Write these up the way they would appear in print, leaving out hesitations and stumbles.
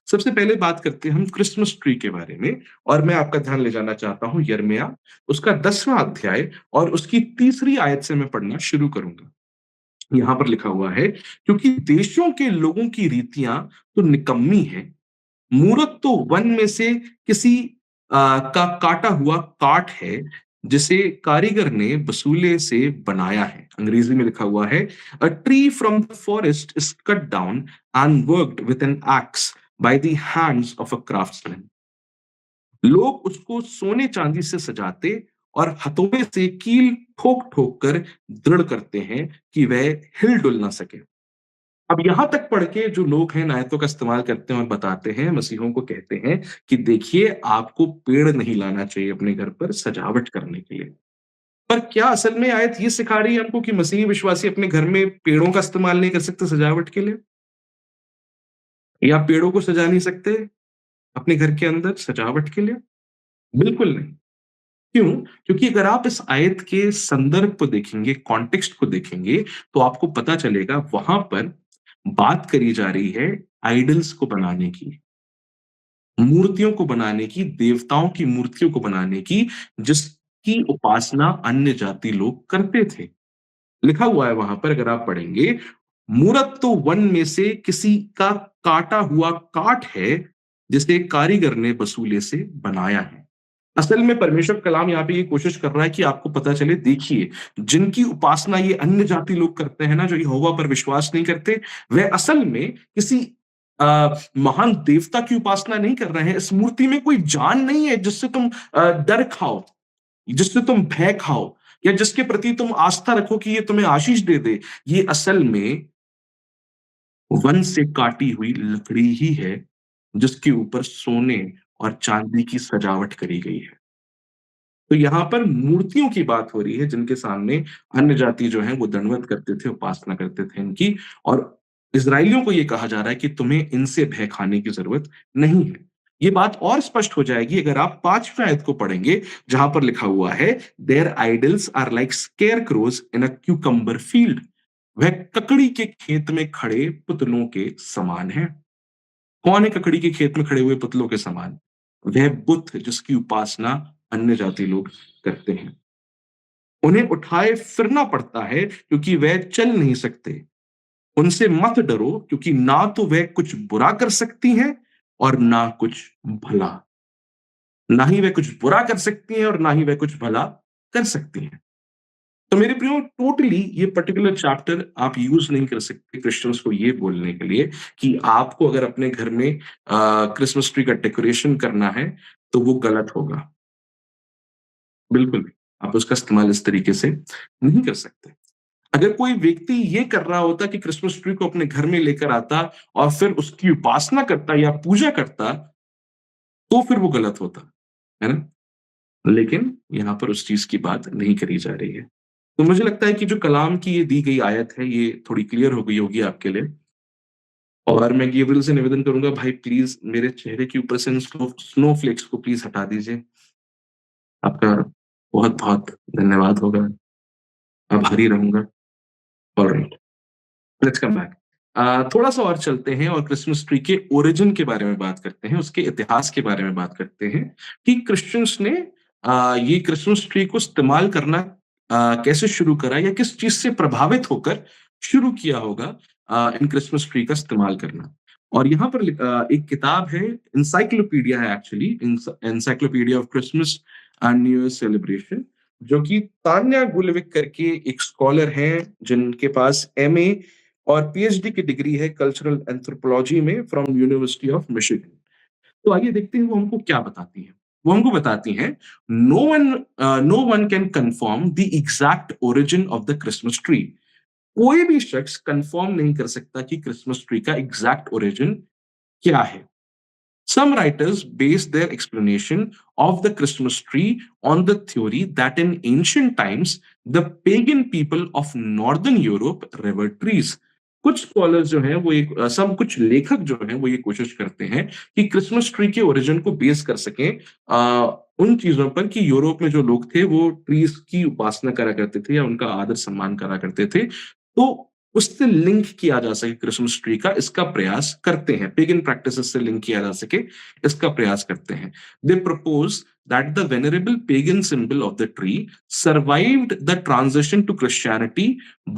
सबसे पहले बात करते हैं हम क्रिसमस ट्री के बारे में और मैं आपका ध्यान ले जाना चाहता हूँ यिर्मयाह, उसका 10वां अध्याय और उसकी तीसरी आयत से मैं पढ़ना शुरू करूँगा। यहाँ पर लिखा हुआ है, क्योंकि देशों के लोगों की रीतियाँ तो निकम्मी हैं, मूरत तो वन में से किसी का काटा हुआ काठ है, जिसे कारीगर ने बसूले से बनाया है। अंग्रेजी में लिखा हुआ है, a tree from the forest is cut down and worked with an axe by the hands of a craftsman. लोग उसको सोने चांदी से सजाते और हथौड़े से कील ठोक ठोक कर दृढ़ करते हैं कि वह हिल डुल ना सके। अब यहां तक पढ़ के जो लोग हैं नायतों का इस्तेमाल करते हैं और बताते हैं, मसीहों को कहते हैं कि देखिए, आपको पेड़ नहीं लाना चाहिए अपने घर पर सजावट करने के लिए। पर क्या असल में आयत ये सिखा रही है हमको कि मसीही विश्वासी अपने घर में पेड़ों का इस्तेमाल नहीं कर सकते सजावट के लिए, या पेड़ों को सजा नहीं सकते अपने घर के अंदर सजावट के लिए? बिल्कुल नहीं। क्यों? क्योंकि अगर आप इस आयत के संदर्भ को देखेंगे, कॉन्टेक्स्ट को देखेंगे, तो आपको पता चलेगा वहां पर बात करी जा रही है आइडल्स को बनाने की, मूर्तियों को बनाने की, देवताओं की मूर्तियों को बनाने की, जिसकी उपासना अन्य जाति लोग करते थे। लिखा हुआ है वहां पर, अगर आप पढ़ेंगे, मूरत तो वन में से किसी का काटा हुआ काठ है, जिसे कारीगर ने बसूले से बनाया है। असल में परमेश्वर कलाम यहाँ पे ये कोशिश कर रहा है कि आपको पता चले, देखिए, जिनकी उपासना ये अन्य जाति लोग करते हैं ना, जो यहोवा पर विश्वास नहीं करते, वह असल में किसी महान देवता की उपासना नहीं कर रहे हैं। इस मूर्ति में कोई जान नहीं है जिससे तुम डर खाओ, जिससे तुम भय खाओ, या जिसके प्रति तुम आस्था रखो कि ये तुम्हें आशीष दे दे। ये असल में वन से काटी हुई लकड़ी ही है, जिसके ऊपर सोने और चांदी की सजावट करी गई है। तो यहाँ पर मूर्तियों की बात हो रही है, जिनके सामने अन्य जाति जो है वो दंडवत करते थे, उपासना करते थे इनकी। और इस्राएलियों को ये कहा जा रहा है कि तुम्हें इनसे भय खाने की जरूरत नहीं है। ये बात और स्पष्ट हो जाएगी अगर आप 5वें आयत को पढ़ेंगे, जहां पर लिखा हुआ है, their idols are like scarecrows in a cucumber field. वह ककड़ी के खेत में खड़े पुतलों के समान है। कौन है ककड़ी के खेत में खड़े हुए पुतलों के समान? वह बुत जिसकी उपासना अन्य जाति लोग करते हैं। उन्हें उठाए फिरना पड़ता है क्योंकि वह चल नहीं सकते। उनसे मत डरो, क्योंकि ना तो वह कुछ बुरा कर सकती हैं और ना कुछ भला। ना ही वह कुछ बुरा कर सकती हैं और ना ही वह कुछ भला कर सकती हैं। तो मेरे प्रियो, टोटली ये पर्टिकुलर चैप्टर आप यूज नहीं कर सकते क्रिश्चियंस को ये बोलने के लिए कि आपको अगर अपने घर में क्रिसमस ट्री का डेकोरेशन करना है तो वो गलत होगा। बिल्कुल भी आप उसका इस्तेमाल इस तरीके से नहीं कर सकते। अगर कोई व्यक्ति ये कर रहा होता कि क्रिसमस ट्री को अपने घर में लेकर आता और फिर उसकी उपासना करता या पूजा करता, तो फिर वो गलत होता, है ना? लेकिन यहाँ पर उस चीज की बात नहीं करी जा रही है। तो मुझे लगता है कि जो कलाम की ये दी गई आयत है, ये थोड़ी क्लियर हो गई होगी आपके लिए। और मैं गैब्रियल से निवेदन करूंगा, भाई प्लीज मेरे चेहरे के ऊपर से स्नोफ्लेक्स को प्लीज हटा दीजिए। आपका बहुत बहुत धन्यवाद होगा, आभारी रहूंगा। Alright, let's come back. थोड़ा सा और चलते हैं और क्रिसमस ट्री के ओरिजिन के बारे में बात करते हैं, उसके इतिहास के बारे में बात करते हैं कि क्रिश्चियंस ने ये क्रिसमस ट्री को इस्तेमाल करना कैसे शुरू करा, या किस चीज से प्रभावित होकर शुरू किया होगा इन क्रिसमस ट्री का इस्तेमाल करना। और यहाँ पर एक किताब है, इंसाइक्लोपीडिया है actually, encyclopedia of Christmas and new year celebration, जो कि तान्या गुलविक करके एक स्कॉलर हैं, जिनके पास एमए और पीएचडी की डिग्री है कल्चरल एंथ्रोपोलॉजी में फ्रॉम यूनिवर्सिटी ऑफ मिशिगन। तो आइए देखते हैं वो हमको क्या बताती हैं। वो हमको बताती हैं, no one can confirm the exact origin of the Christmas tree. कोई भी शख्स कंफर्म नहीं कर सकता कि क्रिसमस ट्री का एग्जैक्ट ओरिजिन क्या है। Some writers base their explanation of the Christmas tree on the theory that in ancient times, the pagan people of Northern Europe revered trees. कुछ स्कॉलर्स जो हैं वो सब कुछ लेखक जो हैं वो ये कोशिश करते हैं कि क्रिसमस ट्री के ओरिजिन को बेस कर सकें उन चीजों पर कि यूरोप में जो लोग थे वो ट्रीज की उपासना करा करते थे या उनका आदर सम्मान करा करते थे। तो उससे लिंक किया जा सके क्रिसमस ट्री का, इसका प्रयास करते हैं। पेगन प्रैक्टिसेस से लिंक किया जा सके, इसका प्रयास करते हैं। दे propose that the venerable pagan symbol of the tree survived the transition to Christianity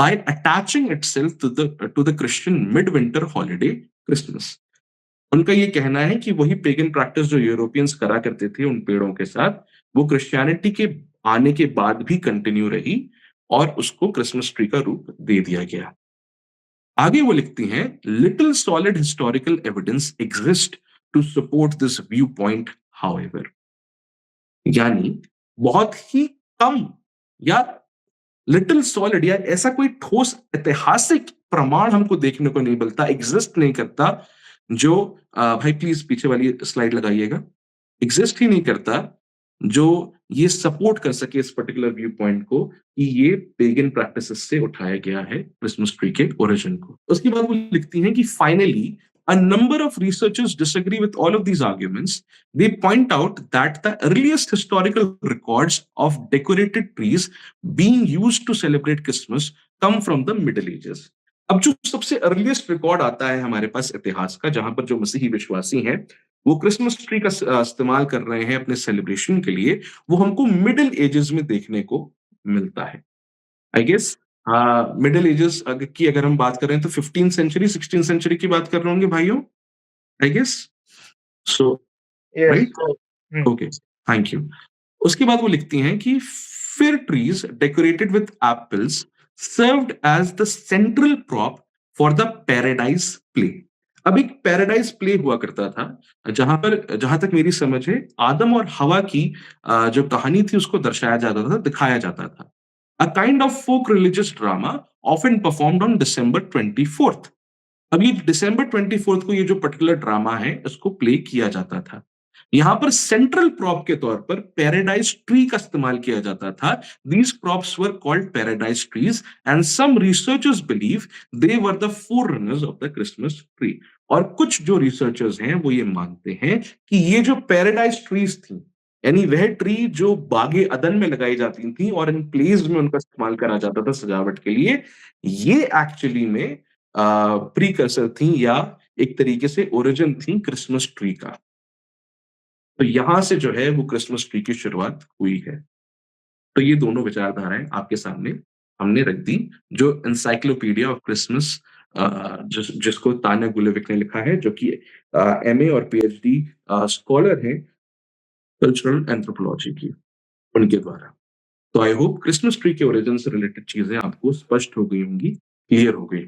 by attaching itself to the Christian midwinter holiday Christmas. उनका ये कहना है कि वही पेगन प्रैक्टिस जो यूरोपियंस करा करते थे उन पेड़ों के साथ, वो क्रिश्चियनिटी के आने के बाद भी कंटिन्यू रही और उसको क्रिसमस ट्री का रूप दे दिया गया। आगे वो लिखती हैं, little solid historical evidence exist to support this viewpoint however. यानी बहुत ही कम या लिटिल सॉलिड या ऐसा कोई ठोस ऐतिहासिक प्रमाण हमको देखने को नहीं मिलता, एग्जिस्ट नहीं करता, जो भाई प्लीज पीछे वाली स्लाइड लगाइएगा, एग्जिस्ट ही नहीं करता, जो ये सपोर्ट कर सके इस पर्टिकुलर व्यू पॉइंट को कि ये पेगन प्रैक्टिसेस से उठाया गया है क्रिसमस ट्री के ओरिजिन को। उसके बाद वो लिखती हैं कि finally a number of researchers disagree with all of these arguments. They point out that the earliest historical records of decorated trees being used to celebrate Christmas come from the Middle Ages. अब जो सबसे earliest record आता है हमारे पास इतिहास का, जहां पर जो मसीही विश्वासी हैं वो क्रिसमस ट्री का इस्तेमाल कर रहे हैं अपने सेलिब्रेशन के लिए, वो हमको मिडिल एजेस में देखने को मिलता है। आई गेस मिडिल एजेस की अगर हम बात करें तो 15th सेंचुरी 16th सेंचुरी की बात कर रहे होंगे भाइयों, I guess so, Yes. Right, okay, thank you. उसके बाद वो लिखती हैं कि फिर trees decorated with apples served as the central prop for the paradise play. अब एक पैराडाइज प्ले हुआ करता था, जहां तक मेरी समझ है आदम और हवा की जो कहानी थी उसको दर्शाया जाता था, दिखाया जाता था। A kind of folk religious drama often performed on December 24th। अब ये डिसम्बर 24th को ये जो पर्टिकुलर ड्रामा है इसको प्ले किया जाता था। यहां पर सेंट्रल प्रॉप के तौर पर पैराडाइज ट्री का इस्तेमाल किया जाता था। These props were called paradise trees and some researchers believe they were the forerunners of the Christmas tree. और कुछ जो रिसर्चर्स हैं वो ये मानते हैं कि ये जो पैराडाइज ट्रीज थी, यानी वह ट्री जो बागे अदन में लगाई जाती थी और इन प्लेस में उनका इस्तेमाल करा जाता था सजावट के लिए, ये एक्चुअली में प्रीकर्सर थी या एक तरीके से ओरिजिन थी क्रिसमस ट्री का। तो यहां से जो है वो क्रिसमस ट्री की शुरुआत हुई है। तो ये दोनों विचारधाराएं आपके सामने हमने रख दी, जो एनसाइक्लोपीडिया ऑफ क्रिसमस जिसको तान्या गुलेविक ने लिखा है, जो कि एमए और पीएचडी स्कॉलर हैं कल्चरल एंथ्रोपोलॉजी की, उनके द्वारा। तो आई होप क्रिसमस ट्री के ओरिजिन से रिलेटेड चीजें आपको स्पष्ट हो गई होंगी, क्लियर हो गई।